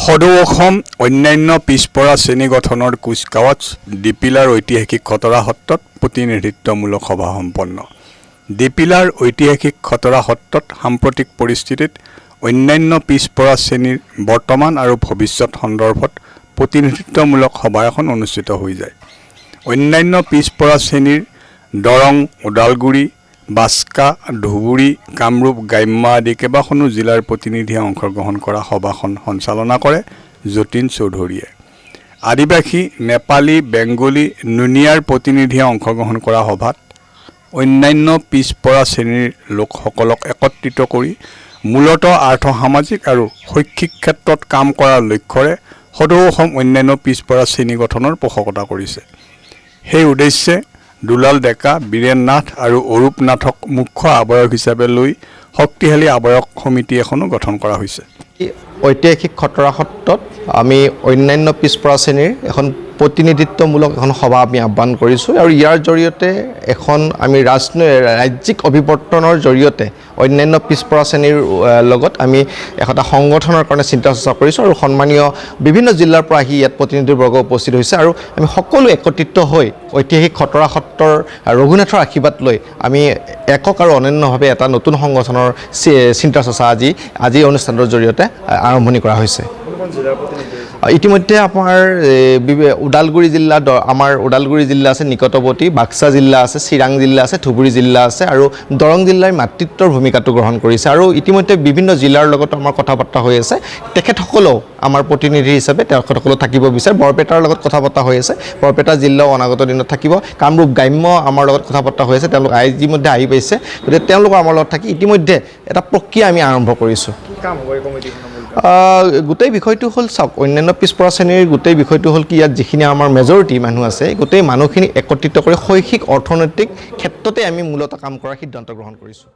সদৌ অসম অন্যান্য পিছপৰা শ্ৰেণী গঠনৰ কুচকাৱাজ ডিপিলাৰ ঐতিহাসিক খতৰা সত্ৰত প্ৰতিনিধিত্বমূলক সভা সম্পন্ন। ডিপিলাৰ ঐতিহাসিক খতৰা সত্ৰত সাম্প্ৰতিক পৰিস্থিতিত অন্যান্য পিছপৰা শ্ৰেণীৰ বৰ্তমান আৰু ভৱিষ্যত সন্দৰ্ভত প্ৰতিনিধিত্বমূলক সভা এখন অনুষ্ঠিত হৈ যায়। অন্যান্য পিছপৰা শ্ৰেণীৰ দৰং, ওদালগুৰি, বাস্কা, ধুবুৰী, কামৰূপ, গ্ৰাম্য আদি কেইবাখনো জিলাৰ প্ৰতিনিধিয়ে অংশগ্ৰহণ কৰা সভাখন সঞ্চালনা কৰে যতীন চৌধুৰীয়ে। আদিবাসী, নেপালী, বেংগলী, নুনিয়াৰ প্ৰতিনিধিয়ে অংশগ্ৰহণ কৰা সভাত অন্যান্য পিছপৰা শ্ৰেণীৰ লোকসকলক একত্ৰিত কৰি মূলতঃ আৰ্থ-সামাজিক আৰু শৈক্ষিক ক্ষেত্ৰত কাম কৰাৰ লক্ষ্যৰে সদৌ অসম অন্যান্য পিছপৰা শ্ৰেণী গঠনৰ পোষকতা কৰিছে। সেই উদ্দেশ্যে দুলাল ডেকা, বীৰেন নাথ আৰু অৰূপ নাথক মুখ্য আহ্বায়ক হিচাপে লৈ শক্তিশালী আহ্বায়ক সমিতি এখনো গঠন কৰা হৈছে। ঐতিহাসিক খতৰা সত্ৰত আমি অন্যান্য পিছপৰা শ্ৰেণীৰ এখন প্ৰতিনিধিত্বমূলক এখন সভা আমি আহ্বান কৰিছোঁ আৰু ইয়াৰ জৰিয়তে এখন আমি ৰাজ্যিক অভিৱৰ্তনৰ জৰিয়তে অন্যান্য পিছপৰা শ্ৰেণীৰ লগত আমি এটা সংগঠনৰ কাৰণে চিন্তা চৰ্চা কৰিছোঁ আৰু সন্মানীয় বিভিন্ন জিলাৰ পৰা আহি ইয়াত প্ৰতিনিধিবৰ্গ উপস্থিত হৈছে আৰু আমি সকলো একত্ৰিত হৈ ঐতিহাসিক খতৰা সত্ৰৰ ৰঘুনাথৰ আশীৰ্বাদ লৈ আমি একক আৰু অনন্যভাৱে এটা নতুন সংগঠনৰ চিন্তা চৰ্চা আজি অনুষ্ঠানৰ জৰিয়তে আৰম্ভণি কৰা হৈছে। ইতিমধ্যে আমাৰ ওদালগুৰি জিলা আমাৰ ওদালগুৰি জিলা আছে নিকটৱৰ্তী, বাক্সা জিলা আছে, চিৰাং জিলা আছে, ধুবুৰী জিলা আছে আৰু দৰং জিলাৰ মাতৃত্বৰ ভূমিকাটো গ্ৰহণ কৰিছে আৰু ইতিমধ্যে বিভিন্ন জিলাৰ লগত আমাৰ কথা বাৰ্তা হৈ আছে। তেখেতসকলেও আমাৰ প্ৰতিনিধি হিচাপে তেখেতসকলেও থাকিব বিচাৰে। বৰপেটাৰ লগত কথা বাৰ্তা হৈ আছে, বৰপেটা জিলাও অনাগত দিনত থাকিব। কামৰূপ গ্ৰাম্য আমাৰ লগত কথা বাৰ্তা হৈ আছে, তেওঁলোক ইতিমধ্যে আহি পাইছে। গতিকে তেওঁলোকৰ আমাৰ লগত থাকি ইতিমধ্যে এটা প্ৰক্ৰিয়া আমি আৰম্ভ কৰিছোঁ। গোটেই বিষয়টো হ'ল চাওক, অন্যান্য পিছপৰা শ্ৰেণীৰ গোটেই বিষয়টো হ'ল কি, ইয়াত যিখিনি আমাৰ মেজৰিটি মানুহ আছে গোটেই মানুহখিনি একত্ৰিত কৰি শৈক্ষিক অৰ্থনৈতিক ক্ষেত্ৰতে আমি মূলতঃ কাম কৰাৰ সিদ্ধান্ত গ্ৰহণ কৰিছোঁ।